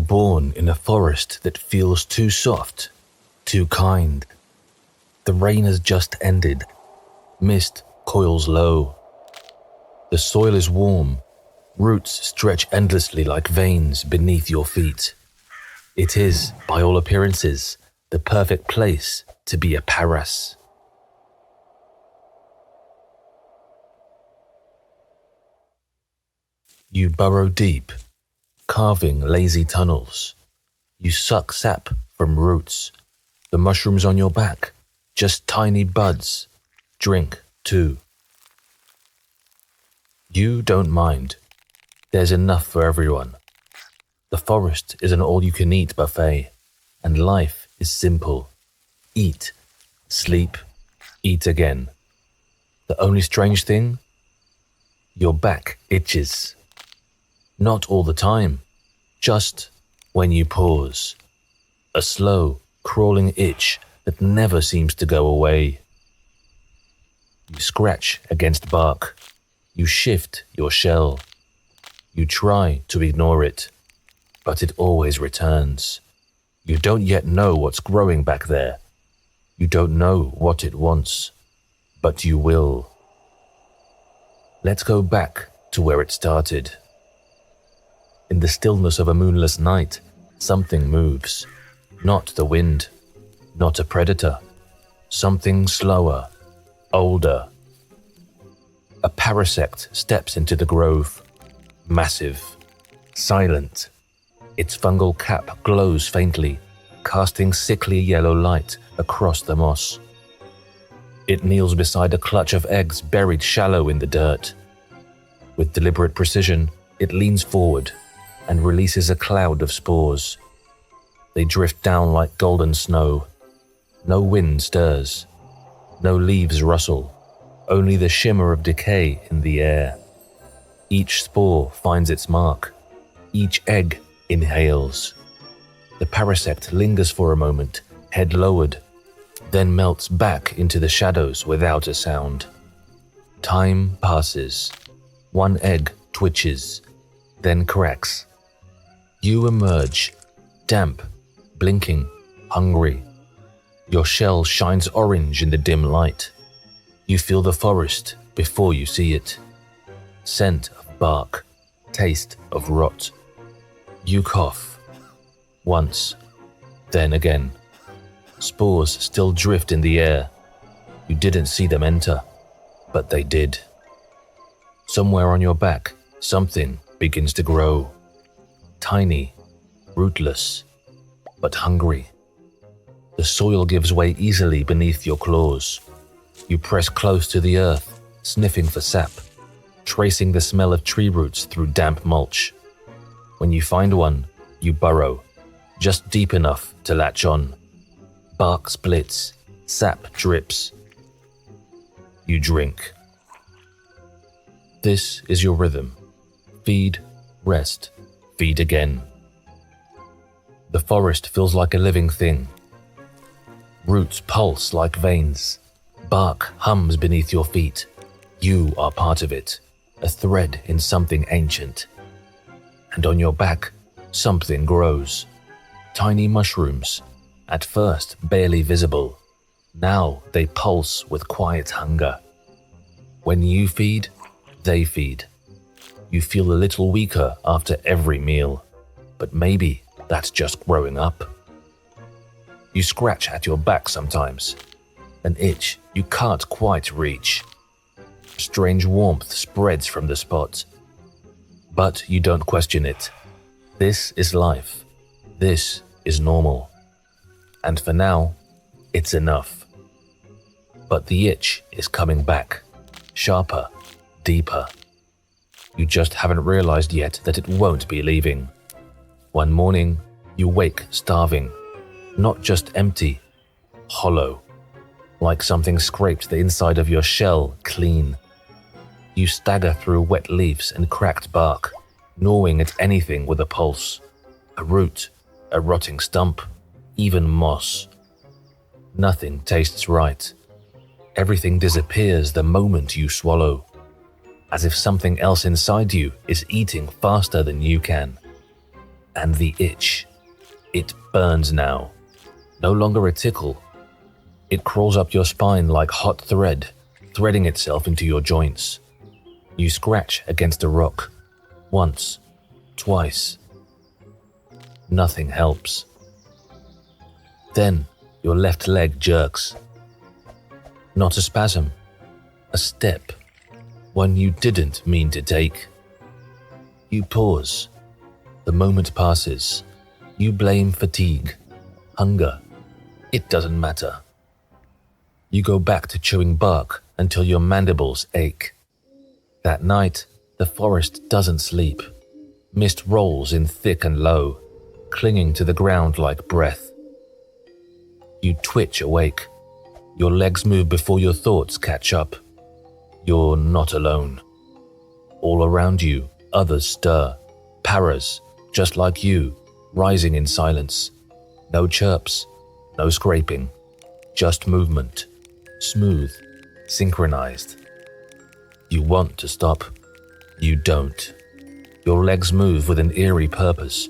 You're born in a forest that feels too soft, too kind. The rain has just ended. Mist coils low. The soil is warm. Roots stretch endlessly like veins beneath your feet. It is, by all appearances, the perfect place to be a paras. You burrow deep, carving lazy tunnels. You suck sap from roots. The mushrooms on your back, just tiny buds. Drink, too. You don't mind. There's enough for everyone. The forest is an all-you-can-eat buffet, and life is simple. Eat, sleep, eat again. The only strange thing? Your back itches. Not all the time, just when you pause. A slow, crawling itch that never seems to go away. You scratch against bark. You shift your shell. You try to ignore it, but it always returns. You don't yet know what's growing back there. You don't know what it wants, but you will. Let's go back to where it started. In the stillness of a moonless night, something moves. Not the wind, not a predator. Something slower, older. A Parasect steps into the grove. Massive, silent. Its fungal cap glows faintly, casting sickly yellow light across the moss. It kneels beside a clutch of eggs buried shallow in the dirt. With deliberate precision, it leans forward and releases a cloud of spores. They drift down like golden snow. No wind stirs. No leaves rustle. Only the shimmer of decay in the air. Each spore finds its mark. Each egg inhales. The Parasect lingers for a moment, head lowered, then melts back into the shadows without a sound. Time passes. One egg twitches, then cracks. You emerge, damp, blinking, hungry. Your shell shines orange in the dim light. You feel the forest before you see it. Scent of bark, taste of rot. You cough. Once, then again. Spores still drift in the air. You didn't see them enter, but they did. Somewhere on your back, something begins to grow. Tiny, rootless, but hungry. The soil gives way easily beneath your claws. You press close to the earth, sniffing for sap, tracing the smell of tree roots through damp mulch. When you find one, you burrow, just deep enough to latch on. Bark splits, sap drips. You drink. This is your rhythm. Feed, rest, feed again. The forest feels like a living thing. Roots pulse like veins. Bark hums beneath your feet. You are part of it, a thread in something ancient. And on your back, something grows. Tiny mushrooms, at first barely visible. Now they pulse with quiet hunger. When you feed, they feed. You feel a little weaker after every meal, but maybe that's just growing up. You scratch at your back sometimes, an itch you can't quite reach. Strange warmth spreads from the spot, but you don't question it. This is life. This is normal. And for now, it's enough. But the itch is coming back, sharper, deeper. You just haven't realized yet that it won't be leaving. One morning, you wake starving, not just empty, hollow, like something scraped the inside of your shell clean. You stagger through wet leaves and cracked bark, gnawing at anything with a pulse, a root, a rotting stump, even moss. Nothing tastes right. Everything disappears the moment you swallow, as if something else inside you is eating faster than you can. And the itch. It burns now. No longer a tickle. It crawls up your spine like hot thread, threading itself into your joints. You scratch against a rock. Once. Twice. Nothing helps. Then your left leg jerks. Not a spasm. A step. One you didn't mean to take. You pause. The moment passes. You blame fatigue, hunger. It doesn't matter. You go back to chewing bark until your mandibles ache. That night, the forest doesn't sleep. Mist rolls in thick and low, clinging to the ground like breath. You twitch awake. Your legs move before your thoughts catch up. You're not alone. All around you, others stir. Paras, just like you, rising in silence. No chirps, no scraping, just movement. Smooth, synchronized. You want to stop. You don't. Your legs move with an eerie purpose,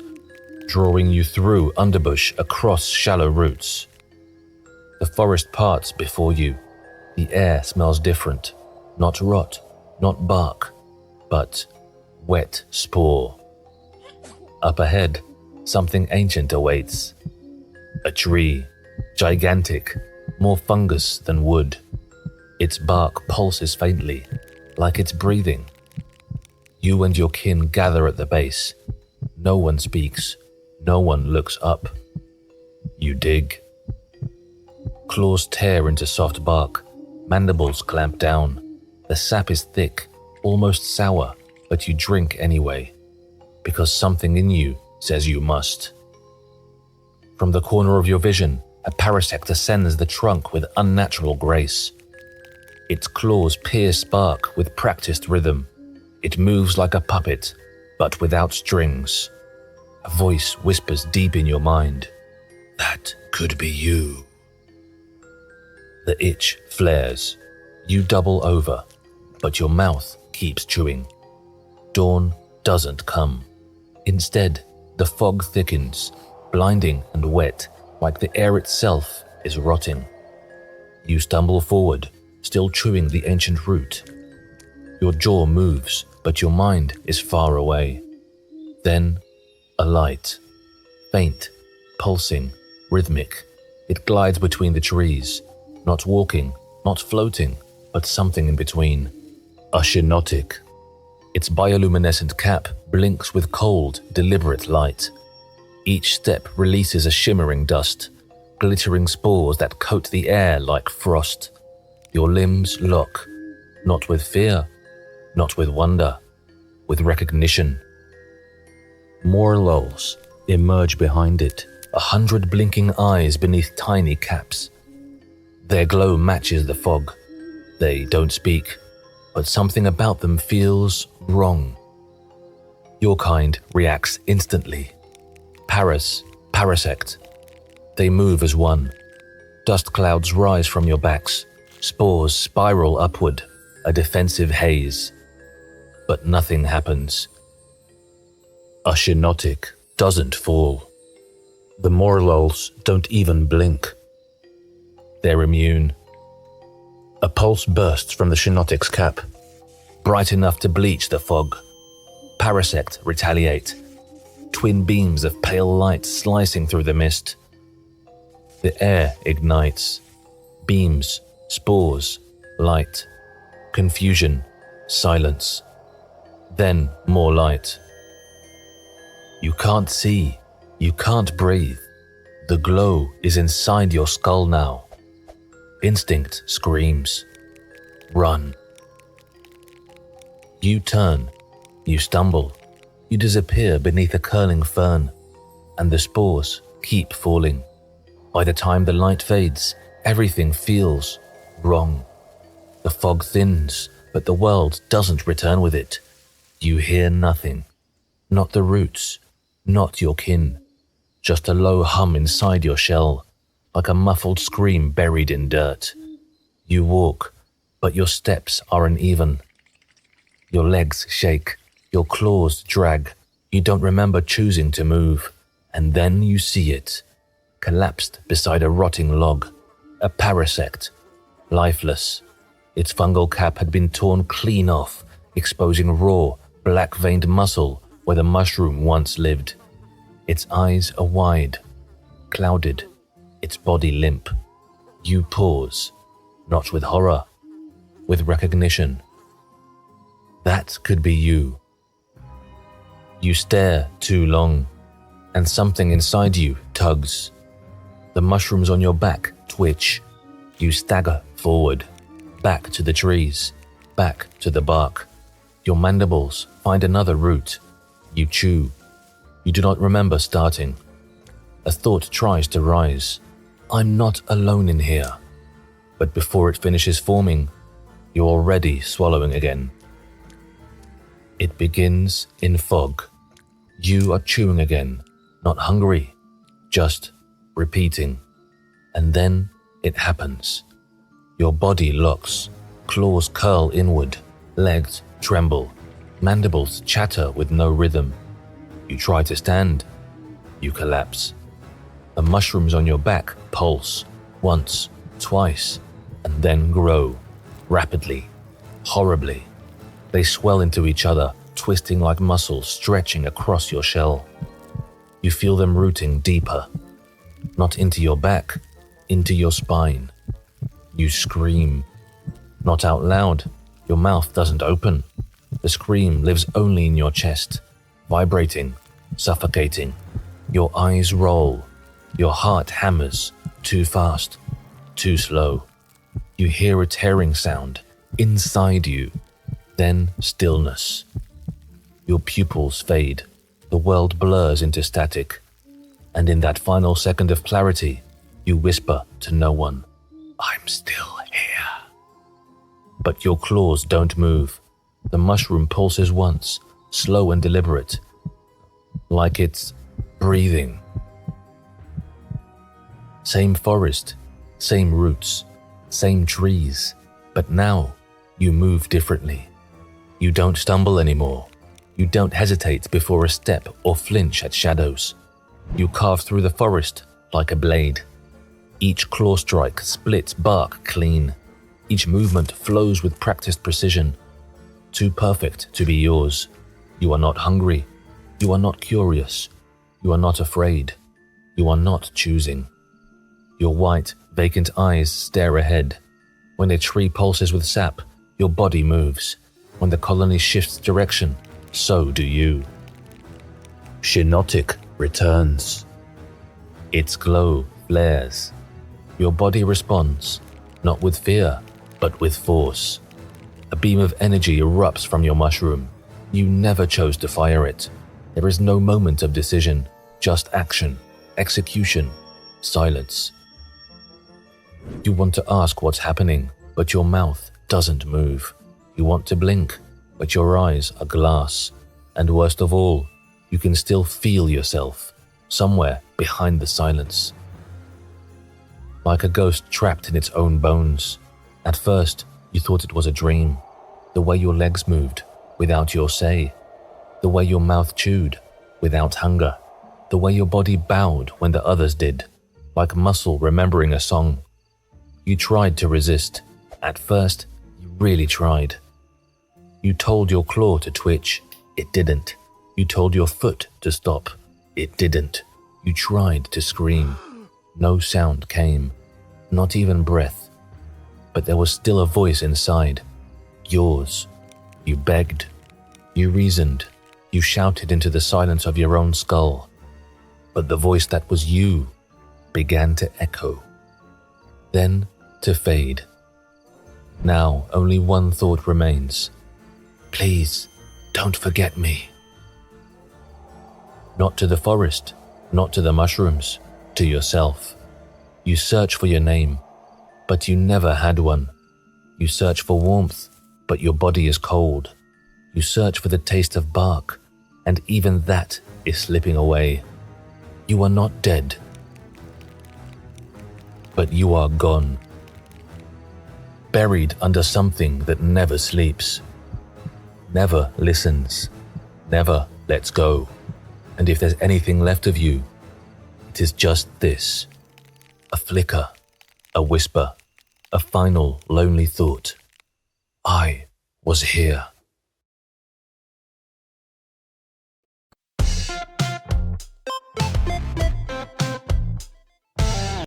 drawing you through underbush across shallow roots. The forest parts before you. The air smells different. Not rot, not bark, but wet spore. Up ahead, something ancient awaits. A tree, gigantic, more fungus than wood. Its bark pulses faintly, like it's breathing. You and your kin gather at the base. No one speaks. No one looks up. You dig. Claws tear into soft bark. Mandibles clamp down. The sap is thick, almost sour, but you drink anyway, because something in you says you must. From the corner of your vision, a parasect ascends the trunk with unnatural grace. Its claws pierce bark with practiced rhythm. It moves like a puppet, but without strings. A voice whispers deep in your mind, "That could be you." The itch flares. You double over, but your mouth keeps chewing. Dawn doesn't come. Instead, the fog thickens, blinding and wet, like the air itself is rotting. You stumble forward, still chewing the ancient root. Your jaw moves, but your mind is far away. Then, a light. Faint, pulsing, rhythmic. It glides between the trees, not walking, not floating, but something in between. A cyanotic. Its bioluminescent cap blinks with cold, deliberate light. Each step releases a shimmering dust, glittering spores that coat the air like frost. Your limbs lock, not with fear, not with wonder, with recognition. More lulls emerge behind it, 100 blinking eyes beneath tiny caps. Their glow matches the fog. They don't speak, but something about them feels wrong. Your kind reacts instantly. Parasect. They move as one. Dust clouds rise from your backs. Spores spiral upward, a defensive haze. But nothing happens. A cyanotic doesn't fall. The Morlulls don't even blink. They're immune. A pulse bursts from the cyanotic's cap, bright enough to bleach the fog. Parasect retaliate. Twin beams of pale light slicing through the mist. The air ignites. Beams, spores, light. Confusion, silence. Then more light. You can't see. You can't breathe. The glow is inside your skull now. Instinct screams. Run. You turn. You stumble. You disappear beneath a curling fern, and the spores keep falling. By the time the light fades, everything feels wrong. The fog thins, but the world doesn't return with it. You hear nothing. Not the roots, not your kin. Just a low hum inside your shell, like a muffled scream buried in dirt. You walk, but your steps are uneven. Your legs shake, your claws drag, You don't remember choosing to move, and then you see it, collapsed beside a rotting log, a parasect, lifeless. Its fungal cap had been torn clean off, exposing raw, black-veined muscle where the mushroom once lived. Its eyes are wide, clouded, its body limp. You pause, not with horror, with recognition. That could be you. You stare too long, and something inside you tugs. The mushrooms on your back twitch. You stagger forward, back to the trees, back to the bark. Your mandibles find another route. You chew. You do not remember starting. A thought tries to rise. I'm not alone in here. But before it finishes forming, you're already swallowing again. It begins in fog. You are chewing again, not hungry, just repeating. And then it happens. Your body locks, claws curl inward, legs tremble, mandibles chatter with no rhythm. You try to stand. You collapse. The mushrooms on your back pulse, once, twice, and then grow, rapidly, horribly. They swell into each other, twisting like muscles stretching across your shell. You feel them rooting deeper, not into your back, into your spine. You scream, not out loud. Your mouth doesn't open. The scream lives only in your chest, vibrating, suffocating. Your eyes roll. Your heart hammers, too fast, too slow. You hear a tearing sound inside you, then stillness. Your pupils fade, the world blurs into static, and in that final second of clarity, you whisper to no one, I'm still here. But your claws don't move. The mushroom pulses once, slow and deliberate, like it's breathing. Same forest, same roots, same trees, but now you move differently. You don't stumble anymore. You don't hesitate before a step or flinch at shadows. You carve through the forest like a blade. Each claw strike splits bark clean. Each movement flows with practiced precision. Too perfect to be yours. You are not hungry. You are not curious. You are not afraid. You are not choosing. Your white, vacant eyes stare ahead. When a tree pulses with sap, your body moves. When the colony shifts direction, so do you. Shinotic returns. Its glow flares. Your body responds, not with fear, but with force. A beam of energy erupts from your mushroom. You never chose to fire it. There is no moment of decision, just action, execution, silence. You want to ask what's happening, but your mouth doesn't move. You want to blink, but your eyes are glass. And worst of all, you can still feel yourself, somewhere behind the silence. Like a ghost trapped in its own bones. At first, you thought it was a dream. The way your legs moved, without your say. The way your mouth chewed, without hunger. The way your body bowed when the others did, like muscle remembering a song. You tried to resist. At first, you really tried. You told your claw to twitch. It didn't. You told your foot to stop. It didn't. You tried to scream. No sound came, not even breath. But there was still a voice inside. Yours. You begged. You reasoned. You shouted into the silence of your own skull. But the voice that was you began to echo. Then to fade. Now only one thought remains. Please, don't forget me. Not to the forest, not to the mushrooms, to yourself. You search for your name, but you never had one. You search for warmth, but your body is cold. You search for the taste of bark, and even that is slipping away. You are not dead, but you are gone. Buried under something that never sleeps, never listens, never lets go. And if there's anything left of you, it is just this: a flicker, a whisper, a final lonely thought. I was here.